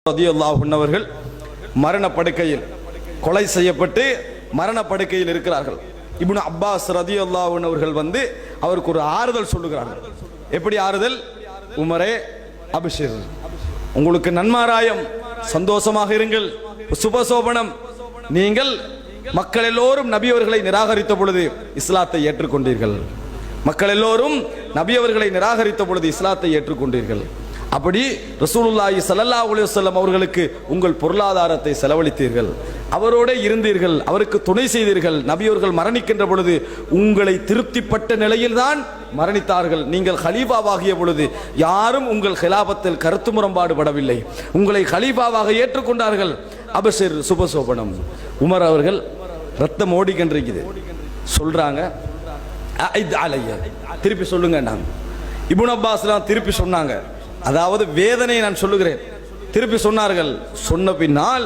ரலியல்லாஹு அன்ஹு அவர்கள் மரணப்படுக்கையில் கொலை செய்யப்பட்டு மரணப்படுக்கையில் இருக்கிறார்கள். இப்னு அப்பாஸ் ரலியல்லாஹு அன்ஹு அவர்கள் வந்து அவருக்கு ஒரு ஆறுதல் சொல்லுகிறார்கள். எப்படி ஆறுதல்? உமரே அபிஷிர், உங்களுக்கு நன்மாராயம், சந்தோஷமாக இருங்கள், சுபசோபனம். நீங்கள் மக்கள் எல்லோரும் நபி அவர்களை நிராகரித்த பொழுது இஸ்லாத்தை ஏற்றுக்கொண்டீர்கள். மக்கள் எல்லோரும் நபி அவர்களை நிராகரித்த பொழுது இஸ்லாத்தை ஏற்றுக்கொண்டீர்கள். அப்படி ரசூலுல்லாஹி ஸல்லல்லாஹு அலைஹி வஸல்லம் அவர்களுக்கு உங்கள் பொருளாதாரத்தை செலவழித்தீர்கள், அவரோட இருந்தீர்கள், அவருக்கு துணை செய்தீர்கள். நபி அவர்கள் மரணிக்கின்ற பொழுது உங்களை திருப்திப்பட்ட நிலையில் தான் மரணித்தார்கள். நீங்கள் ஹலீஃபாவாகிய பொழுது யாரும் உங்கள் ஹிலாபத்தில் கருத்து முரண்பாடுபடவில்லை, உங்களை ஹலீஃபாவாக ஏற்றுக்கொண்டார்கள். அபஷிர், சுபசோபனம். உமர் அவர்கள் ரத்தம் ஓடிக்கின்றிருக்குது, சொல்றாங்க திருப்பி சொல்லுங்க. இப்னு அப்பாஸ் திருப்பி சொன்னாங்க, அதாவது வேதனை நான் சொல்லுகிறேன். திருப்பி சொன்னார்கள். சொன்ன பின்னால்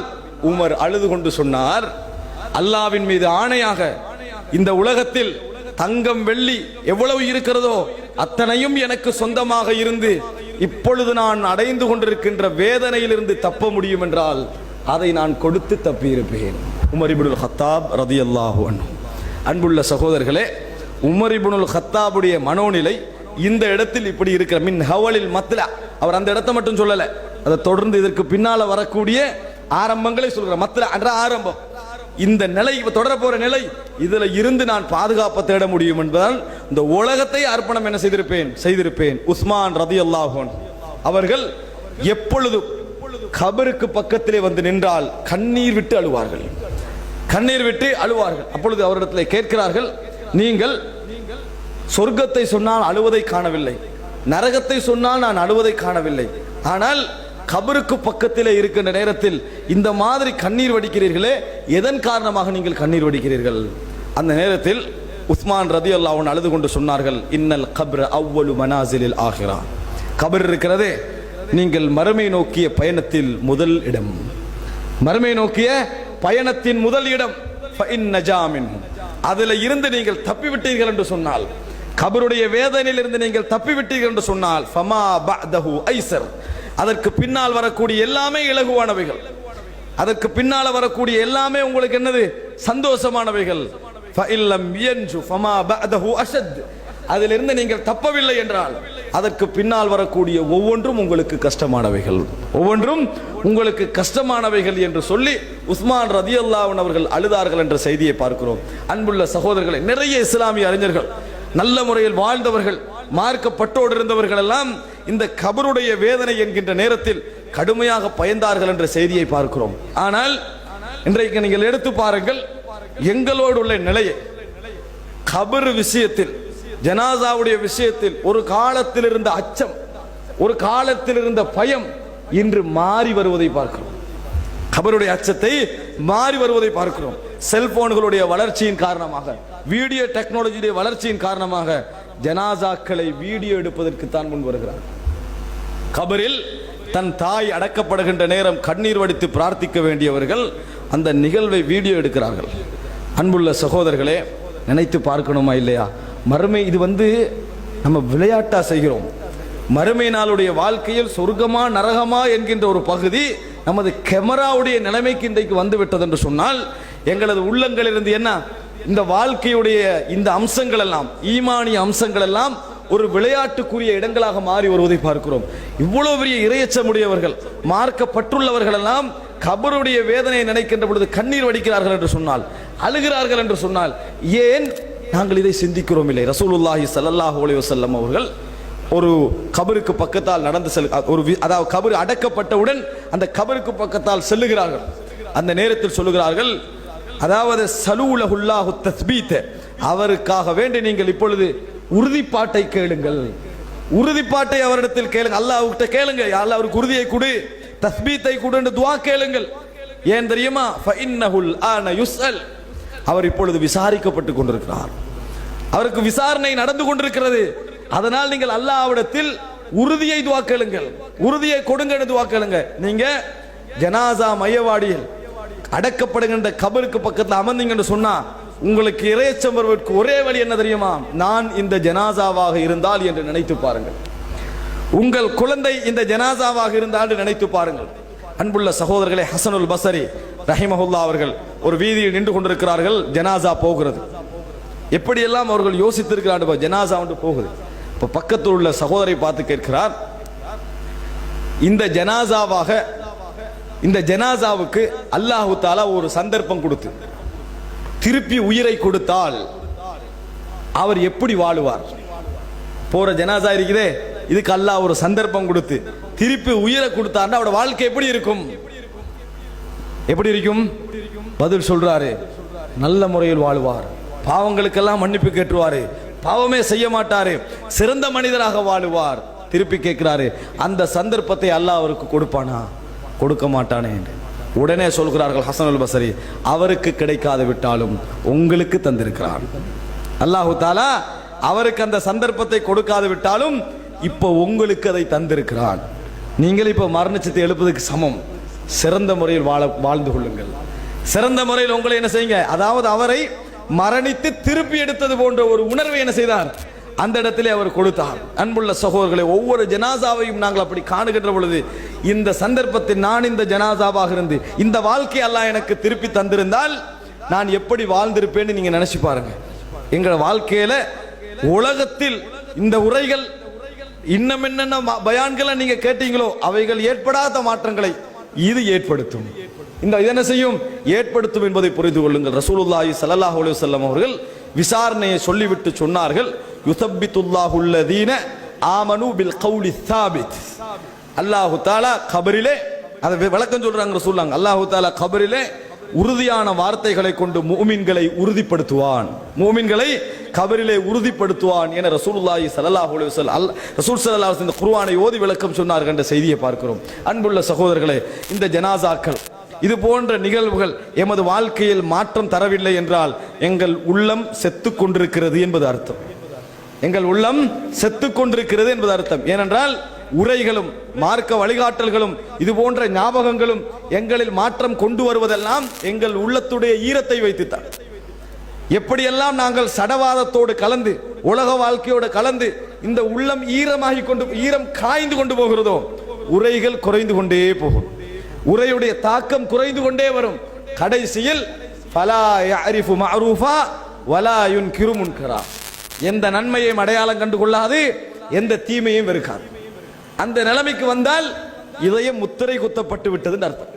உமர் அழுது கொண்டு சொன்னார், அல்லாவின் மீது ஆணையாக இந்த உலகத்தில் தங்கம் வெள்ளி எவ்வளவு இருக்கிறதோ அத்தனையும் எனக்கு சொந்தமாக இருந்து இப்பொழுது நான் அடைந்து கொண்டிருக்கின்ற வேதனையிலிருந்து தப்ப முடியும் என்றால் அதை நான் கொடுத்து தப்பியிருப்பேன். உமர் இப்னுல் ஹத்தாப் ரலியல்லாஹு அன்ஹு. அன்புள்ள சகோதரர்களே, உமர் இப்னுல் ஹத்தாபுடைய மனோநிலை இந்த இடத்தில் இப்படி இருக்கிற மின் ஹவலில் மத்லா. அவர் அந்த இடத்தை மட்டும் சொல்லல, அதை தொடர்ந்து இதற்கு பின்னால வரக்கூடிய ஆரம்பங்களை சொல்கிற மத்லா என்ற ஆரம்பம். இந்த நிலை தொடர போற நிலை, இதுல இருந்து நான் பாதுகாப்பை தேட முடியும் என்பதால் இந்த உலகத்தை அர்ப்பணம் என்ன செய்திருப்பேன். உஸ்மான் ரலியல்லாஹு அன்ஹு அவர்கள் எப்பொழுது கபருக்கு பக்கத்திலே வந்து நின்றால் கண்ணீர் விட்டு அழுவார்கள், கண்ணீர் விட்டு அழுவார்கள். அப்பொழுது அவரிடத்தில் கேட்கிறார்கள், நீங்கள் சொர்க்கத்தை சொன்னால் அழுவதை காணவில்லை, நரகத்தை சொன்னால் நான் அழுவதை காணவில்லை, ஆனால் கபருக்கு பக்கத்திலே இருக்கின்ற நேரத்தில் இந்த மாதிரி கண்ணீர் வடிக்கிறீர்களே, எதன் காரணமாக நீங்கள் கண்ணீர் வடிக்கிறீர்கள்? அந்த நேரத்தில் உஸ்மான் ரலியல்லாஹு அன்ஹு அழுது கொண்டு சொன்னார்கள், இன்னல் கப்ர அவ்வலு மனாசிலில் ஆகிரா. கபர் இருக்கிறதே, நீங்கள் மறுமை நோக்கிய பயணத்தில் முதல் இடம், மறுமை நோக்கிய பயணத்தின் முதல் இடம். அதில் இருந்து நீங்கள் தப்பிவிட்டீர்கள் என்று சொன்னால், கபருடைய வேதனையில் இருந்து நீங்கள் தப்பிவிட்டீர்கள் என்று சொன்னால், ஃபமா பஅதஹு ஐஸர், அதற்கு பின்னால் வரக்கூடிய எல்லாமே இலகுவானவைகள், அதற்கு பின்னால வரக்கூடிய எல்லாமே உங்களுக்கு என்னது? சந்தோஷமானவைகள். ஃபஇல்லம் யன்ஜு ஃபமா பஅதஹு அஷத், அதிலிருந்து நீங்கள் தப்பவில்லை என்றால் அதற்கு பின்னால் வரக்கூடிய ஒவ்வொன்றும் உங்களுக்கு கஷ்டமானவைகள், ஒவ்வொன்றும் உங்களுக்கு கஷ்டமானவைகள் என்று சொல்லி உஸ்மான் ரலியல்லாஹு அன்ஹு அவர்கள் அழுதார்கள் என்ற செய்தியை பார்க்கிறோம். அன்புள்ள சகோதரர்களை, நிறைய இஸ்லாமிய அறிஞர்கள், நல்ல முறையில் வாழ்ந்தவர்கள், மார்க்கப்பட்டோடு இருந்தவர்கள் எல்லாம் இந்த கபருடைய வேதனை என்கின்ற நேரத்தில் கடுமையாக பயந்தார்கள் என்ற செய்தியை பார்க்கிறோம். ஆனால் இன்றைக்கு நீங்கள் எடுத்து பாருங்கள், எங்களோடு உள்ள நிலையை, கபர் விஷயத்தில், ஜனாசாவுடைய விஷயத்தில் ஒரு காலத்தில் இருந்த அச்சம், ஒரு காலத்தில் இருந்த பயம் இன்று மாறி வருவதை பார்க்கிறோம். கபருடைய அச்சத்தை மாறி வருவதை பார்க்கிறோம். செல்போன்களுடைய வளர்ச்சியின் காரணமாக, வீடியோ டெக்னாலஜியுடைய வளர்ச்சியின் காரணமாக ஜனாசாக்களை வீடியோ எடுப்பதற்கு தான் முன் வருகிறார். கபரில் தன் தாய் அடக்கப்படுகின்ற நேரம் கண்ணீர் வடித்து பிரார்த்திக்க வேண்டியவர்கள் அந்த நிகழ்வை வீடியோ எடுக்கிறார்கள். அன்புள்ள சகோதரர்களே, நினைத்து பார்க்கணுமா இல்லையா? மறுமை இது நம்ம விளையாட்டா செய்கிறோம். மறுமை நாளுடைய வாழ்க்கையில் சொர்க்கமா நரகமா என்கின்ற ஒரு பகுதி நமது கேமராவுடைய நிலைமைக்கு இன்றைக்கு வந்து விட்டது என்று சொன்னால், எங்களது உள்ளங்களிலிருந்து என்ன இந்த வாழ்க்கையுடைய இந்த அம்சங்கள் எல்லாம், ஈமானிய அம்சங்கள் எல்லாம் ஒரு விளையாட்டுக்குரிய இடங்களாக மாறி வருவதை பார்க்கிறோம். இவ்வளவு பெரிய இறையச்சமுடையவர்கள், மார்க்கப்பட்டுள்ளவர்கள் எல்லாம் கபருடைய வேதனையை நினைக்கின்ற பொழுது கண்ணீர் வடிக்கிறார்கள் என்று சொன்னால், அழுகிறார்கள் என்று சொன்னால், ஏன் நாங்கள் இதை சிந்திக்கிறோம் இல்லை? ரசூலுல்லாஹி ஸல்லல்லாஹு அலைஹி வஸல்லம் அவர்கள் ஒரு கபருக்கு பக்கத்தால் நடந்து அதாவது கபர் அடக்கப்பட்டவுடன் அந்த கபருக்கு பக்கத்தால் செல்லுகிறார்கள். அந்த நேரத்தில் சொல்லுகிறார்கள், அதாவது சலூலஹுல்லாஹு தஸ்பீத், அவருக்காக வேண்டி நீங்கள் இப்பொழுது உறுதிப்பாட்டை கேளுங்கள், உறுதிப்பாட்டை அவரிடத்தில் கேளுங்க, அல்லாஹ்விட்ட கேளுங்க, அல்லாஹ் அவருக்கு உறுதியை கொடு, தஸ்பீத்தை கொடு என்று துஆ கேளுங்கள். ஏன் தெரியுமா? ஃபஇன்னஹுல் ஆன யுஸ்அல், அவர் இப்பொழுது விசாரிக்கப்பட்டு கொண்டிருக்கிறார், அவருக்கு விசாரணை நடந்து கொண்டிருக்கிறது. அதனால் நீங்கள் அல்லாஹ்விடத்தில் உறுதியை துஆ கேளுங்கள், உறுதியை கொடுங்க என்று துஆ கேளுங்க. நீங்க ஜனாசா மையவாடியில் அடக்கப்படுகின்ற கபருக்கு பக்கத்தில் அமர்ந்தீங்கன்னு சொன்னா உங்களுக்கு இறையச்சம் வருவதற்கு ஒரே வழி என்ன தெரியுமா? நான் இந்த ஜனாசாவாக இருந்தால் என்று நினைத்து பாருங்கள். உங்கள் குழந்தை இந்த ஜனாசாவாக இருந்தால் நினைத்து பாருங்கள். அன்புள்ள சகோதரர்களே, ஹசனுல் பஸரி ரஹிமஹுல்லா அவர்கள் ஒரு வீதியில் நின்று கொண்டிருக்கிறார்கள். ஜனாசா போகிறது. எப்படியெல்லாம் அவர்கள் யோசித்திருக்கிறார்கள். ஜனாசா வந்து போகுது. இப்போ பக்கத்தில் உள்ள சகோதரை பார்த்து கேட்கிறார், இந்த ஜனாசாவுக்கு அல்லாஹு தாலா ஒரு சந்தர்ப்பம் கொடுத்து திருப்பி உயிரை கொடுத்தால் அவர் எப்படி வாழுவார்? போற ஜனாசா இருக்குதே, இதுக்கு அல்லாஹ் ஒரு சந்தர்ப்பம் கொடுத்து திருப்பி உயிரை கொடுத்தார்னா அவரோட வாழ்க்கை எப்படி இருக்கும்? எப்படி இருக்கும்? பதில் சொல்றாரு, நல்ல முறையில் வாழுவார், பாவங்களுக்கெல்லாம் மன்னிப்பு கேட்டுருவாரு, பாவமே செய்ய மாட்டாரு, சிறந்த மனிதராக வாழுவார். திருப்பி கேட்கிறாரு, அந்த சந்தர்ப்பத்தை அல்லாஹ் அவருக்கு கொடுப்பானா? கொடுக்க மாட்டானே என்று உடனே சொல்கிறார்கள் ஹசனுல் பஸரி, அவருக்கு கிடைக்காது விட்டாலும் உங்களுக்கு தந்திருக்கிறான். அல்லாஹு தாலா அவருக்கு அந்த சந்தர்ப்பத்தை கொடுக்காது விட்டாலும் இப்போ உங்களுக்கு அதை தந்திருக்கிறான். நீங்கள் இப்போ மரணிச்சத்தை எழுப்பதுக்கு சமம். சிறந்த முறையில் வாழ்ந்து கொள்ளுங்கள். சிறந்த முறையில் உங்களை என்ன செய்யுங்க, அதாவது அவரை மரணித்து திருப்பி எடுத்தது போன்ற ஒரு உணர்வை என்ன செய்தார், அந்த இடத்திலே அவர் கொடுத்தார். அன்புள்ள சகோதரர்களை, ஒவ்வொரு ஜனாசாவையும் நாங்கள் அப்படி காணுகின்ற பொழுது இந்த சந்தர்ப்பத்தில் நான் இந்த ஜனாசாவாக இருந்து இந்த வாழ்க்கை அல்லாஹ் எனக்கு திருப்பி தந்திருந்தால் நான் எப்படி வாழ்ந்திருப்பேன்னு நீங்க நினைச்சு பாருங்க. எங்கள் வாழ்க்கையில உலகத்தில் இந்த உரைகள் இன்னும் என்னென்ன பயான்களை நீங்க கேட்டீங்களோ அவைகள் ஏற்படாத மாற்றங்களை இது ஏற்படுத்தும். இந்த என்ன செய்யும், ஏற்படுத்தும் என்பதை புரிந்து கொள்ளுங்கள். ரசூலுல்லாஹி ஸல்லல்லாஹு அலைஹி வஸல்லம் அவர்கள் விசாரணையை சொல்லிவிட்டு சொன்னார்கள், யுஸப்பித்துல்லாஹு அல்லதீன ஆமனு பில் கௌலி ஸாபித். அல்லாஹ் தஆலா கபரிலே, அதை விளக்கம் சொல்றாங்க ரசூலுல்லாஹ், அல்லாஹ் தஆலா கபரிலே உறுதியான வார்த்தைகளை கொண்டு முஃமின்களை உறுதிப்படுத்துவான், முஃமின்களை கபரிலே உறுதிப்படுத்துவான் என ரசூலுல்லாஹி ஸல்லல்லாஹு அலைஹி வஸல்லம் ரசூல் ஸல்லல்லாஹு அலைஹி வஸல்லம் குர்ஆனை ஓதி விளக்கம் சொன்னார்கள் என்ற செய்தியை பார்க்கிறோம். அன்புள்ள சகோதரர்களே, இந்த ஜனாசாக்கள் இது போன்ற நிகழ்வுகள் எமது வாழ்க்கையில் மாற்றம் தரவில்லை என்றால் எங்கள் உள்ளம் செத்து கொண்டிருக்கிறது என்பது அர்த்தம். எங்கள் உள்ளம் செத்து கொண்டிருக்கிறது என்பது அர்த்தம். ஏனென்றால் உரைகளும் மார்க்க வழிகாட்டல்களும் இது போன்ற ஞாபகங்களும் எங்களில் மாற்றம் கொண்டு வருவதெல்லாம் எங்கள் உள்ளத்துடைய ஈரத்தை வைத்துத்தான். எப்படியெல்லாம் நாங்கள் சடவாதத்தோடு கலந்து உலக வாழ்க்கையோடு கலந்து இந்த உள்ளம் ஈரம் காய்ந்து கொண்டு போகிறதோ உரைகள் குறைந்து கொண்டே போகும். உரையுடைய தாக்கம் குறைந்து கொண்டே வரும். கடைசியில் ஃபலா யஅரிஃபு மஅரூஃபா வலா யுன்கிரு முன்கரா, எந்த நன்மையையும் அடையாளம் கண்டு கொள்ளாது, எந்த தீமையும் வெறுக்காது. அந்த நிலைமைக்கு வந்தால் இதயம் முத்திரை குத்தப்பட்டு விட்டதுன்னு அர்த்தம்.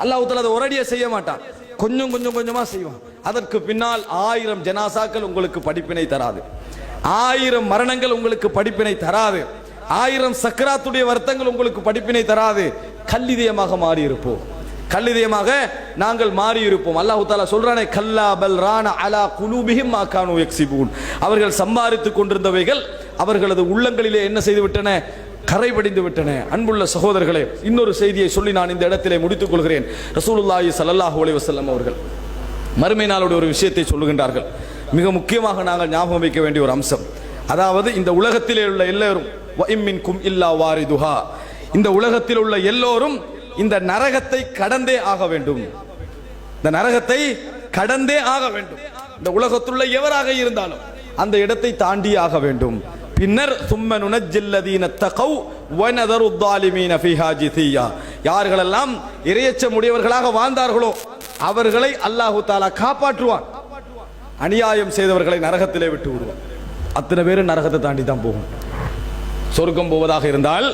அல்லாஹ் தஆலா அதை ஒரேடியா செய்ய மாட்டான், கொஞ்சம் கொஞ்சமா செய்வான். அதற்கு பின்னால் 1000 ஜனாசாக்கள் உங்களுக்கு படிப்பினை தராது, 1000 மரணங்கள் உங்களுக்கு படிப்பினை தராது, 1000 சக்கராத்துடைய வருத்தங்கள் உங்களுக்கு படிப்பினை தராது. கல்லிதயமாக மாறி இருப்போம், கல்லிதயமாக நாங்கள் மாறி இருப்போம். அல்லாஹ் தஆலா சொல்றானே, கல்லா பல் ரான அலா குலூபிஹிம் மா கானூ யக்ஸிபூன், அவர்கள் சம்பாதித்துக் கொண்டிருந்தவைகள் அவர்களது உள்ளங்களிலே என்ன செய்து விட்டன, கரைபடிந்து விட்டன. அன்புள்ள சகோதரர்களே, இன்னொரு செய்தியை சொல்லி நான் இந்த இடத்திலே முடித்துக் கொள்கிறேன். ரசூலுல்லாஹி ஸல்லல்லாஹு அலைஹி வஸல்லம் அவர்கள் மறுமை நாளுடைய ஒரு விஷயத்தை சொல்லுகின்றார்கள். மிக முக்கியமாக நாங்கள் ஞாபகம் வைக்க வேண்டிய ஒரு அம்சம், அதாவது இந்த உலகத்திலே உள்ள எல்லோரும் வஇம்மின்கும் இல்லா வாரிதுஹா, இந்த உலகத்தில் உள்ள எல்லோரும் இந்த நரகத்தை கடந்தே ஆக வேண்டும். இந்த நரகத்தை கடந்தே ஆக வேண்டும். இந்த உலகத்துள்ள எவராக இருந்தாலும் அந்த இடத்தை தாண்டி ஆக வேண்டும். பின்னர் சும்ம நுனஜ்ஜில்லதீன தகவ் வனதரு ஸாலிமீன ஃபீஹா ஜிதியா, யார்களெல்லாம் இறையச்சம் உடையவர்களாக வாழ்ந்தார்களோ அவர்களை அல்லாஹு தஆலா காப்பாற்றுவான், அநியாயம் செய்தவர்களை நரகத்திலே விட்டு விடுவான். அத்தனை பேரும் நரகத்தை தாண்டி தான் போகும். சொர்க்கம் போவதாக இருந்தால்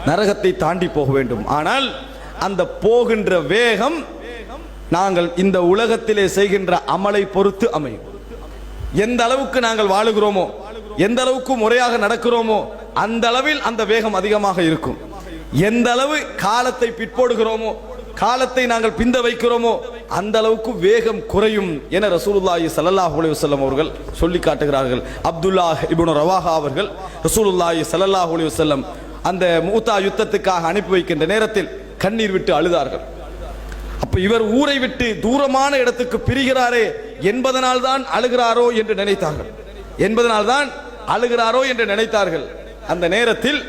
நரகத்தை தாண்டி போக வேண்டும். ஆனால் அந்த போகின்ற வேகம் நாங்கள் இந்த உலகத்திலே செய்கின்ற அமலை பொறுத்து அமையும். எந்த அளவுக்கு நாங்கள் வாழுகிறோமோ, எந்த அளவுக்கு முறையாக நடக்கிறோமோ அந்த அளவில் அந்த வேகம் அதிகமாக இருக்கும். எந்த அளவு காலத்தை பிற்போடுகிறோமோ, காலத்தை நாங்கள் பிந்த வைக்கிறோமோ அந்த அளவுக்கு வேகம் குறையும் என ரசூலுல்லாஹி ஸல்லல்லாஹு அலைஹி வஸல்லம் அவர்கள் சொல்லி காட்டுகிறார்கள். அப்துல்லாஹ் இப்னு ரவாஹா அவர்கள் ரசூலுல்லாஹி ஸல்லல்லாஹு அலைஹி வஸல்லம் அந்த மூத்தா யுத்தத்துக்காக அனுப்பி வைக்கின்ற நேரத்தில் கண்ணீர் விட்டு அழுதார்கள். அப்ப இவர் ஊரை விட்டு தூரமான இடத்துக்கு பிரிகிறாரே என்பதனால் தான் அழுகிறாரோ என்று நினைத்தார்கள், என்பதனால்தான் அழுகிறாரோ என்று நினைத்தார்கள். அந்த நேரத்தில்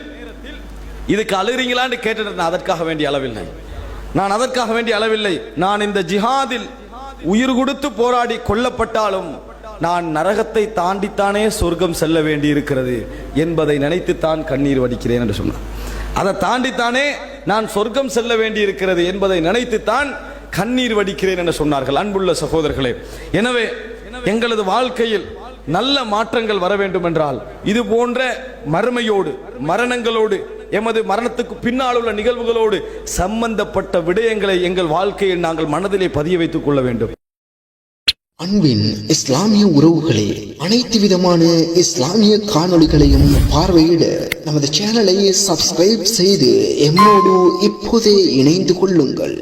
இதுக்கு அழுகிறீங்களான்னு கேட்டு, அதற்காக வேண்டிய அளவில்லை, நான் அதற்காக வேண்டிய அளவில்லை, நான் இந்த ஜிஹாதில் உயிர் கொடுத்து போராடி கொல்லப்பட்டாலும் நான் நரகத்தை தாண்டித்தானே சொர்க்கம் செல்ல வேண்டி இருக்கிறது என்பதை நினைத்துத்தான் கண்ணீர் வடிக்கிறேன் என்று சொன்னார். அதை தாண்டித்தானே நான் சொர்க்கம் செல்ல வேண்டி இருக்கிறது என்பதை நினைத்துத்தான் கண்ணீர் வடிக்கிறேன் என்று சொன்னார்கள். அன்புள்ள சகோதரர்களே, எனவே எங்களது வாழ்க்கையில் நல்ல மாற்றங்கள் வர வேண்டும் என்றால் இது போன்ற மறுமையோடு, மரணங்களோடு, எமது மரணத்துக்கு பின்னால் உள்ள நிகழ்வுகளோடு சம்பந்தப்பட்ட விடயங்களை எங்கள் வாழ்க்கையில் நாங்கள் மனதிலே பதிய வைத்துக் கொள்ள வேண்டும். அன்பின் இஸ்லாமிய உறவுகளே, அனைத்து விதமான இஸ்லாமிய காணொளிகளையும் பார்வையிட நமது சேனலை சப்ஸ்கிரைப் செய்து எம்மோடு இப்போதே இணைந்து கொள்ளுங்கள்.